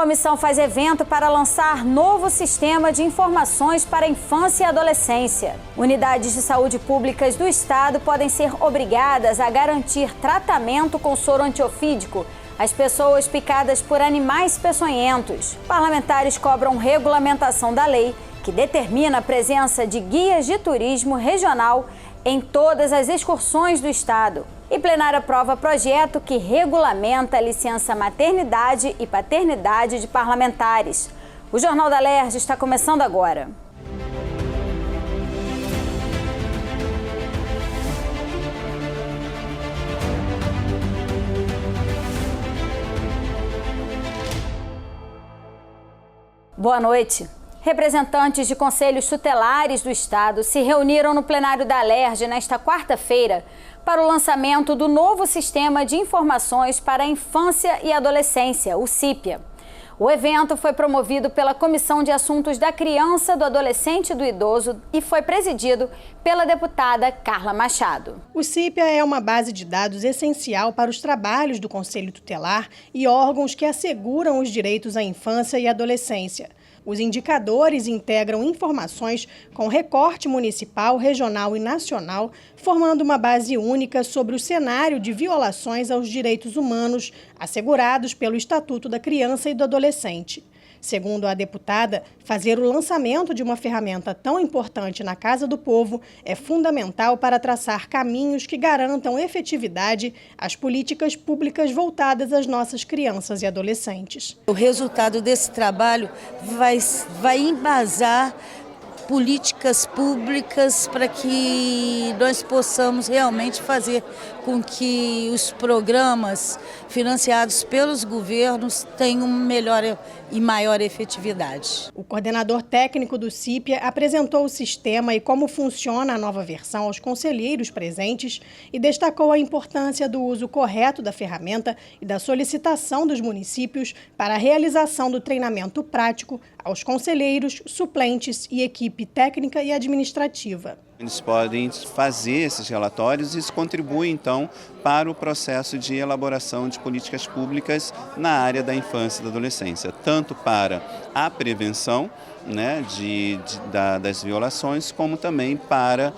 Comissão faz evento para lançar novo sistema de informações para a infância e adolescência. Unidades de saúde públicas do Estado podem ser obrigadas a garantir tratamento com soro antiofídico às pessoas picadas por animais peçonhentos. Parlamentares cobram regulamentação da lei que determina a presença de guias de turismo regional em todas as excursões do Estado. E plenário aprova projeto que regulamenta a licença maternidade e paternidade de parlamentares. O Jornal da Alerj está começando agora. Boa noite. Representantes de conselhos tutelares do Estado se reuniram no plenário da Alerj nesta quarta-feira para o lançamento do novo Sistema de Informações para a Infância e Adolescência, o SIPA. O evento foi promovido pela Comissão de Assuntos da Criança, do Adolescente e do Idoso e foi presidido pela deputada Carla Machado. O SIPA é uma base de dados essencial para os trabalhos do Conselho Tutelar e órgãos que asseguram os direitos à infância e adolescência. Os indicadores integram informações com recorte municipal, regional e nacional, formando uma base única sobre o cenário de violações aos direitos humanos assegurados pelo Estatuto da Criança e do Adolescente. Segundo a deputada, fazer o lançamento de uma ferramenta tão importante na Casa do Povo é fundamental para traçar caminhos que garantam efetividade às políticas públicas voltadas às nossas crianças e adolescentes. O resultado desse trabalho vai embasar políticas públicas para que nós possamos realmente fazer com que os programas financiados pelos governos tenham melhor e maior efetividade. O coordenador técnico do SIPA apresentou o sistema e como funciona a nova versão aos conselheiros presentes e destacou a importância do uso correto da ferramenta e da solicitação dos municípios para a realização do treinamento prático aos conselheiros, suplentes e equipe técnica e administrativa. Eles podem fazer esses relatórios e isso contribui, então, para o processo de elaboração de políticas públicas na área da infância e da adolescência, tanto para a prevenção, né, das violações, como também para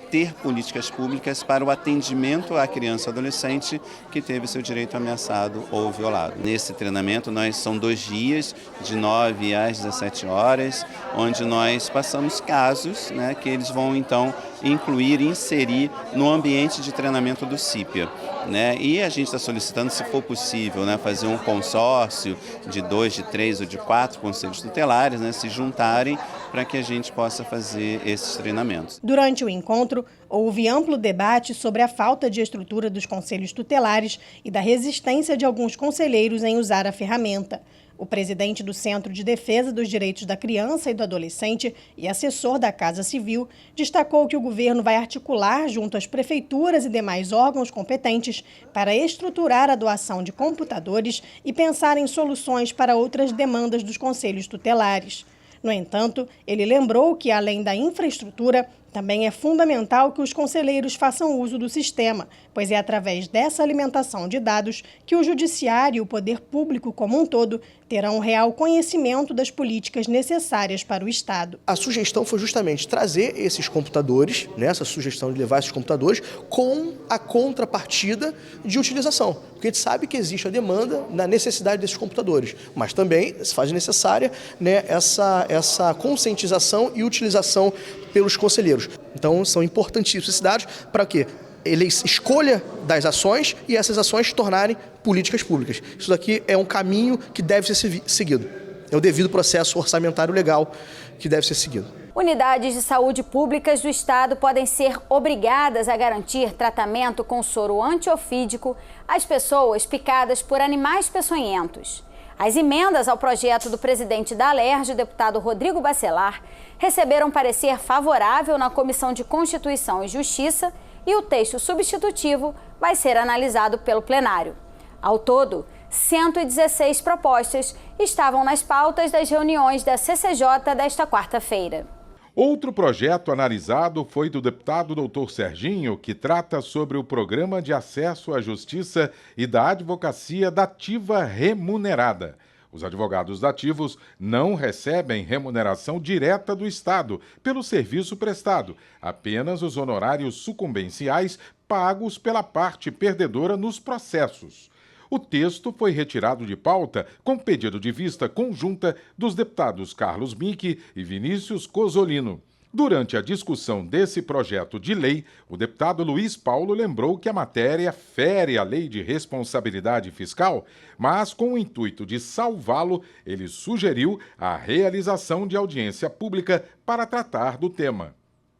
ter políticas públicas para o atendimento à criança e adolescente que teve seu direito ameaçado ou violado. Nesse treinamento, são 2 dias, de 9 às 17 horas, onde nós passamos casos, né, que eles vão então incluir e inserir no ambiente de treinamento do SIPA. Né? E a gente está solicitando, se for possível, né, fazer um consórcio de 2, de 3 ou de 4 conselhos tutelares, né, se juntarem para que a gente possa fazer esses treinamentos. Durante o encontro, houve amplo debate sobre a falta de estrutura dos conselhos tutelares e da resistência de alguns conselheiros em usar a ferramenta. O presidente do Centro de Defesa dos Direitos da Criança e do Adolescente e assessor da Casa Civil destacou que o governo vai articular junto às prefeituras e demais órgãos competentes para estruturar a doação de computadores e pensar em soluções para outras demandas dos conselhos tutelares. No entanto, ele lembrou que, além da infraestrutura, também é fundamental que os conselheiros façam uso do sistema, pois é através dessa alimentação de dados que o judiciário e o poder público como um todo terão um real conhecimento das políticas necessárias para o Estado. A sugestão foi justamente trazer esses computadores, essa sugestão de levar esses computadores com a contrapartida de utilização. Porque a gente sabe que existe a demanda na necessidade desses computadores, mas também se faz necessária, né, essa conscientização e utilização pelos conselheiros. Então, são importantíssimos esses dados para quê? Eles escolha das ações e essas ações se tornarem políticas públicas. Isso daqui é um caminho que deve ser seguido. É o devido processo orçamentário legal que deve ser seguido. Unidades de saúde públicas do Estado podem ser obrigadas a garantir tratamento com soro antiofídico às pessoas picadas por animais peçonhentos. As emendas ao projeto do presidente da Alerj, deputado Rodrigo Bacelar, receberam parecer favorável na Comissão de Constituição e Justiça e o texto substitutivo vai ser analisado pelo plenário. Ao todo, 116 propostas estavam nas pautas das reuniões da CCJ desta quarta-feira. Outro projeto analisado foi do deputado Dr. Serginho, que trata sobre o Programa de Acesso à Justiça e da Advocacia Dativa Remunerada. Os advogados dativos não recebem remuneração direta do Estado pelo serviço prestado, apenas os honorários sucumbenciais pagos pela parte perdedora nos processos. O texto foi retirado de pauta com pedido de vista conjunta dos deputados Carlos Micki e Vinícius Cozzolino. Durante a discussão desse projeto de lei, o deputado Luiz Paulo lembrou que a matéria fere a Lei de Responsabilidade Fiscal, mas com o intuito de salvá-lo, ele sugeriu a realização de audiência pública para tratar do tema.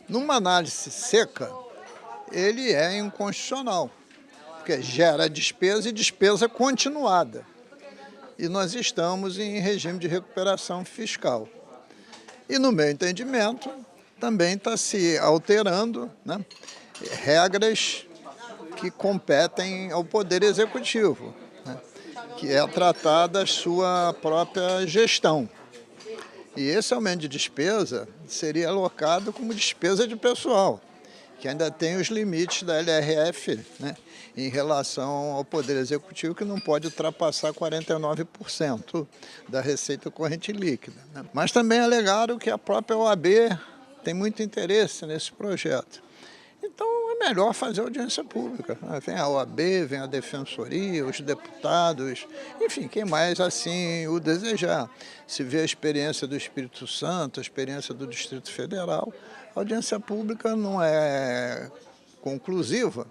Numa análise seca, ele é inconstitucional, porque gera despesa e despesa continuada. E nós estamos em regime de recuperação fiscal. E no meu entendimento, também está se alterando, né, regras que competem ao Poder Executivo, né, que é tratar da sua própria gestão. E esse aumento de despesa seria alocado como despesa de pessoal, que ainda tem os limites da LRF, né, em relação ao Poder Executivo, que não pode ultrapassar 49% da receita corrente líquida, né. Mas também alegaram que a própria OAB tem muito interesse nesse projeto. Então é melhor fazer audiência pública. Vem a OAB, vem a Defensoria, os deputados, enfim, quem mais assim o desejar. Se vê a experiência do Espírito Santo, a experiência do Distrito Federal, a audiência pública não é conclusiva,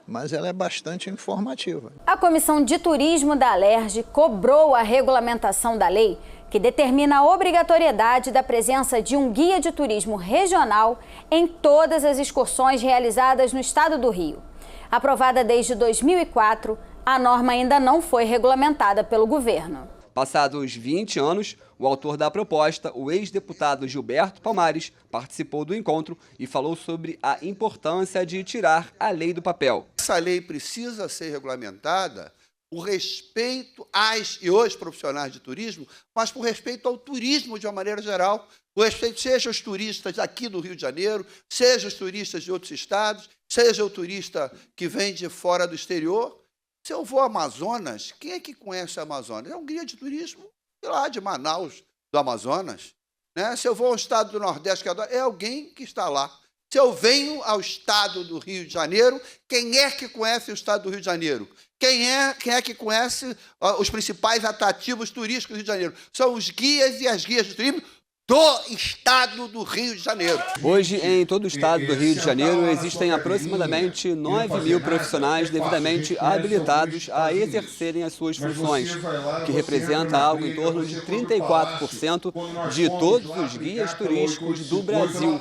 mas ela é bastante informativa. A Comissão de Turismo da Alerj cobrou a regulamentação da lei que determina a obrigatoriedade da presença de um guia de turismo regional em todas as excursões realizadas no estado do Rio. Aprovada desde 2004, a norma ainda não foi regulamentada pelo governo. Passados 20 anos, o autor da proposta, o ex-deputado Gilberto Palmares, participou do encontro e falou sobre a importância de tirar a lei do papel. Essa lei precisa ser regulamentada por respeito às e aos profissionais de turismo, mas por respeito ao turismo de uma maneira geral, por respeito seja os turistas aqui do Rio de Janeiro, seja os turistas de outros estados, seja o turista que vem de fora do exterior. Se eu vou ao Amazonas, quem é que conhece o Amazonas? É um guia de turismo lá de Manaus, do Amazonas, né? Se eu vou ao estado do Nordeste, é alguém que está lá. Se eu venho ao estado do Rio de Janeiro, quem é que conhece o estado do Rio de Janeiro? Quem é que conhece os principais atrativos turísticos do Rio de Janeiro? São os guias e as guias de turismo do estado do Rio de Janeiro. Hoje, em todo o estado do Rio de Janeiro, existem aproximadamente 9.000 profissionais devidamente habilitados a exercerem as suas funções, o que representa algo em torno de 34% de todos os guias turísticos do Brasil.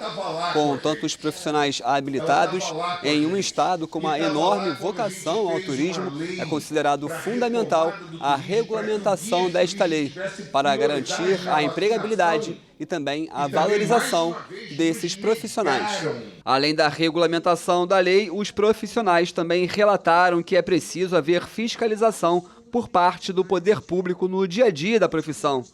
Com tantos profissionais habilitados, em um estado com uma enorme vocação ao turismo, é considerado fundamental a regulamentação desta lei para garantir a empregabilidade e também a valorização desses profissionais. Além da regulamentação da lei, os profissionais também relataram que é preciso haver fiscalização por parte do poder público no dia a dia da profissão.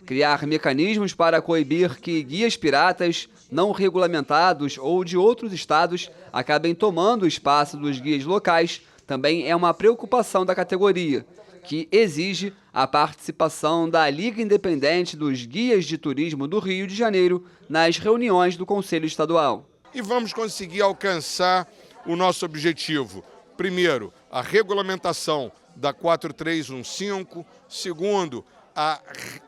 Criar mecanismos para coibir que guias piratas, não regulamentados ou de outros estados acabem tomando o espaço dos guias locais também é uma preocupação da categoria, que exige a participação da Liga Independente dos Guias de Turismo do Rio de Janeiro nas reuniões do Conselho Estadual. E vamos conseguir alcançar o nosso objetivo. Primeiro, a regulamentação da 4315. Segundo,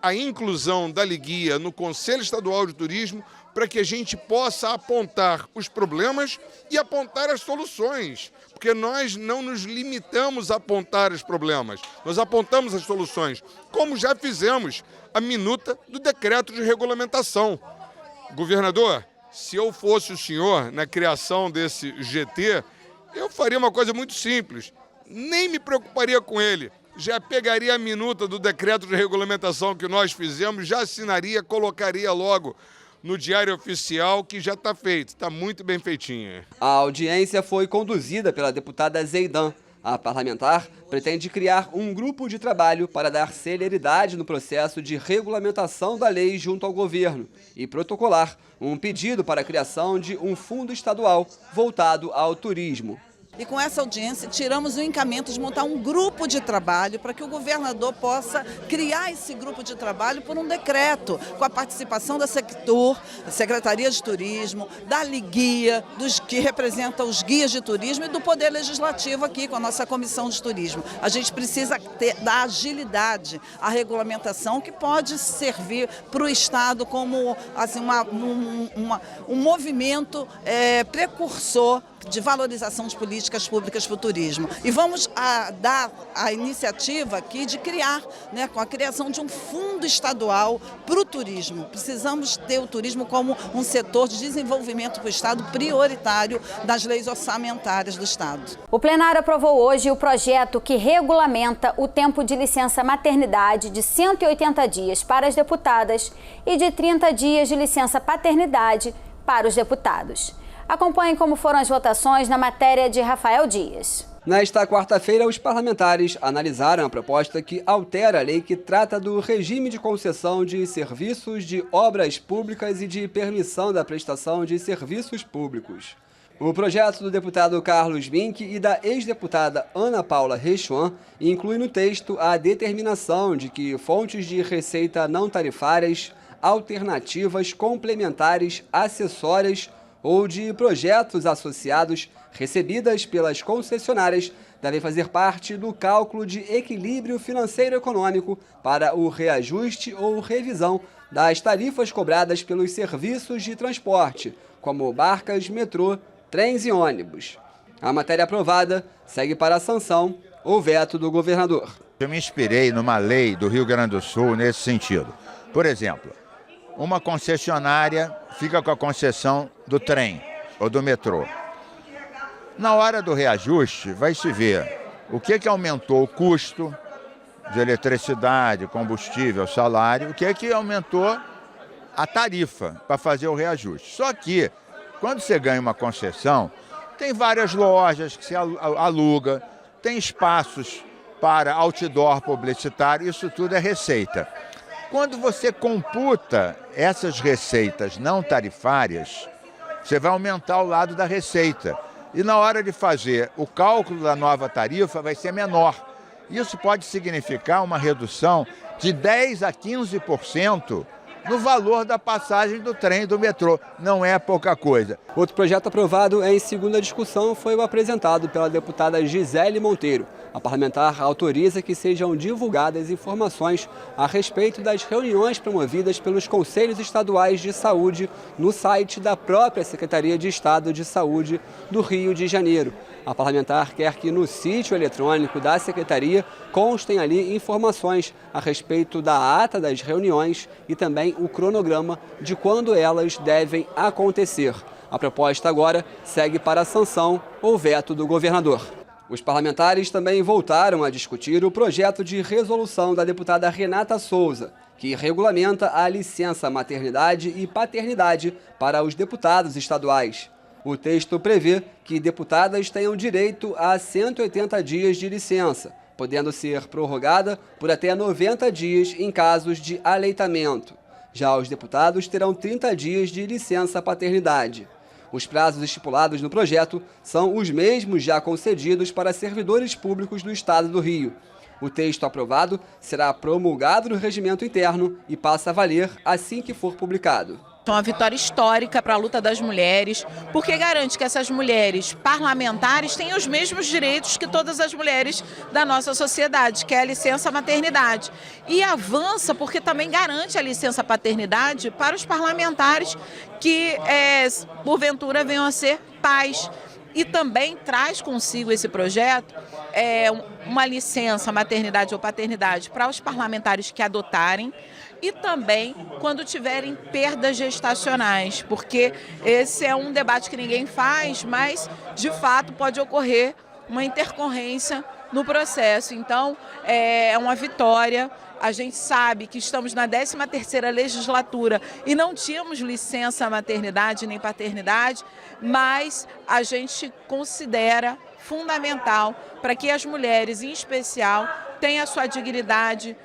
a inclusão da Liguia no Conselho Estadual de Turismo para que a gente possa apontar os problemas e apontar as soluções. Porque nós não nos limitamos a apontar os problemas, nós apontamos as soluções, como já fizemos a minuta do decreto de regulamentação. Governador, se eu fosse o senhor na criação desse GT, eu faria uma coisa muito simples, nem me preocuparia com ele. Já pegaria a minuta do decreto de regulamentação que nós fizemos, já assinaria, colocaria logo no Diário Oficial, que já está feito, está muito bem feitinha. A audiência foi conduzida pela deputada Zeidan. A parlamentar pretende criar um grupo de trabalho para dar celeridade no processo de regulamentação da lei junto ao governo e protocolar um pedido para a criação de um fundo estadual voltado ao turismo. E com essa audiência tiramos o encaminhamento de montar um grupo de trabalho para que o governador possa criar esse grupo de trabalho por um decreto, com a participação da Sectur, Secretaria de Turismo, da Liguia, dos que representa os guias de turismo e do Poder Legislativo aqui com a nossa Comissão de Turismo. A gente precisa dar agilidade à regulamentação que pode servir para o Estado como assim, um movimento precursor de valorização de políticas públicas para o turismo. E vamos dar a iniciativa aqui de criar, com a criação de um fundo estadual para o turismo. Precisamos ter o turismo como um setor de desenvolvimento para o Estado prioritário das leis orçamentárias do Estado. O plenário aprovou hoje o projeto que regulamenta o tempo de licença maternidade de 180 dias para as deputadas e de 30 dias de licença paternidade para os deputados. Acompanhem como foram as votações na matéria de Rafael Dias. Nesta quarta-feira, os parlamentares analisaram a proposta que altera a lei que trata do regime de concessão de serviços de obras públicas e de permissão da prestação de serviços públicos. O projeto do deputado Carlos Vinck e da ex-deputada Ana Paula Rechuan inclui no texto a determinação de que fontes de receita não tarifárias, alternativas, complementares, acessórias ou de projetos associados recebidas pelas concessionárias devem fazer parte do cálculo de equilíbrio financeiro-econômico para o reajuste ou revisão das tarifas cobradas pelos serviços de transporte, como barcas, metrô, trens e ônibus. A matéria aprovada segue para a sanção ou veto do governador. Eu me inspirei numa lei do Rio Grande do Sul nesse sentido. Por exemplo, uma concessionária fica com a concessão do trem ou do metrô. Na hora do reajuste, vai se ver o que aumentou o custo de eletricidade, combustível, salário, o que aumentou a tarifa para fazer o reajuste. Só que, quando você ganha uma concessão, tem várias lojas que se aluga, tem espaços para outdoor publicitário, isso tudo é receita. Quando você computa essas receitas não tarifárias, você vai aumentar o lado da receita. E na hora de fazer o cálculo da nova tarifa vai ser menor. Isso pode significar uma redução de 10% a 15% no valor da passagem do trem e do metrô. Não é pouca coisa. Outro projeto aprovado em segunda discussão foi o apresentado pela deputada Gisele Monteiro. A parlamentar autoriza que sejam divulgadas informações a respeito das reuniões promovidas pelos Conselhos Estaduais de Saúde no site da própria Secretaria de Estado de Saúde do Rio de Janeiro. A parlamentar quer que no sítio eletrônico da Secretaria constem ali informações a respeito da ata das reuniões e também o cronograma de quando elas devem acontecer. A proposta agora segue para a sanção ou veto do governador. Os parlamentares também voltaram a discutir o projeto de resolução da deputada Renata Souza, que regulamenta a licença maternidade e paternidade para os deputados estaduais. O texto prevê que deputadas tenham direito a 180 dias de licença, podendo ser prorrogada por até 90 dias em casos de aleitamento. Já os deputados terão 30 dias de licença paternidade. Os prazos estipulados no projeto são os mesmos já concedidos para servidores públicos do Estado do Rio. O texto aprovado será promulgado no regimento interno e passa a valer assim que for publicado. É uma vitória histórica para a luta das mulheres, porque garante que essas mulheres parlamentares tenham os mesmos direitos que todas as mulheres da nossa sociedade, que é a licença maternidade. E avança porque também garante a licença paternidade para os parlamentares que, porventura, venham a ser pais. E também traz consigo esse projeto uma licença maternidade ou paternidade para os parlamentares que adotarem, e também quando tiverem perdas gestacionais, porque esse é um debate que ninguém faz, mas de fato pode ocorrer uma intercorrência no processo. Então é uma vitória. A gente sabe que estamos na 13ª legislatura e não tínhamos licença maternidade nem paternidade, mas a gente considera fundamental para que as mulheres, em especial, tenham a sua dignidade,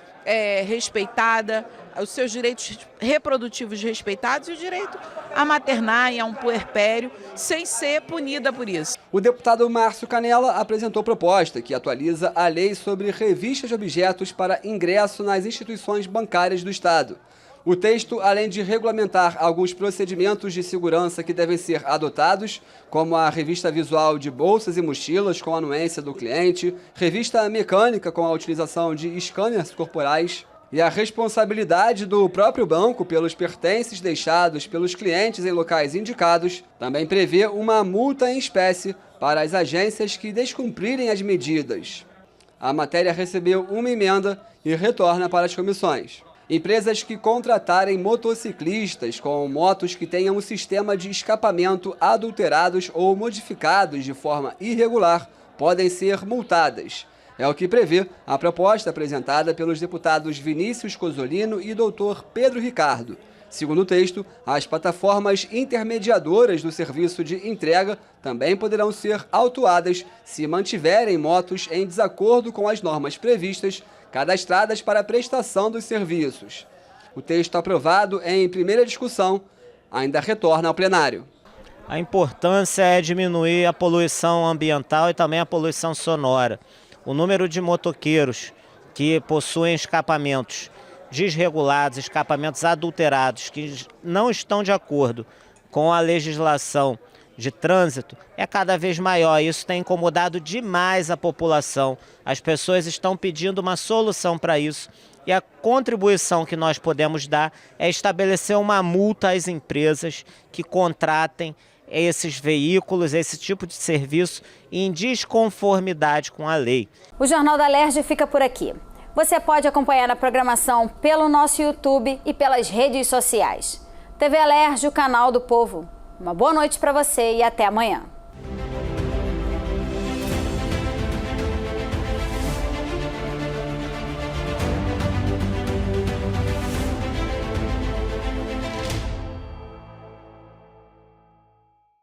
respeitada, os seus direitos reprodutivos respeitados e o direito a maternar e a um puerpério sem ser punida por isso. O deputado Márcio Canella apresentou proposta que atualiza a lei sobre revistas de objetos para ingresso nas instituições bancárias do Estado. O texto, além de regulamentar alguns procedimentos de segurança que devem ser adotados, como a revista visual de bolsas e mochilas com a anuência do cliente, revista mecânica com a utilização de scanners corporais e a responsabilidade do próprio banco pelos pertences deixados pelos clientes em locais indicados, também prevê uma multa em espécie para as agências que descumprirem as medidas. A matéria recebeu uma emenda e retorna para as comissões. Empresas que contratarem motociclistas com motos que tenham um sistema de escapamento adulterados ou modificados de forma irregular podem ser multadas. É o que prevê a proposta apresentada pelos deputados Vinícius Cozzolino e Dr. Pedro Ricardo. Segundo o texto, as plataformas intermediadoras do serviço de entrega também poderão ser autuadas se mantiverem motos em desacordo com as normas previstas, cadastradas para a prestação dos serviços. O texto aprovado em primeira discussão ainda retorna ao plenário. A importância é diminuir a poluição ambiental e também a poluição sonora. O número de motoqueiros que possuem escapamentos desregulados, escapamentos adulterados, que não estão de acordo com a legislação de trânsito, é cada vez maior. Isso tem incomodado demais a população. As pessoas estão pedindo uma solução para isso. E a contribuição que nós podemos dar é estabelecer uma multa às empresas que contratem esses veículos, esse tipo de serviço em desconformidade com a lei. O Jornal da Alerj fica por aqui. Você pode acompanhar a programação pelo nosso YouTube e pelas redes sociais. TV Alerj, o canal do povo. Uma boa noite para você e até amanhã.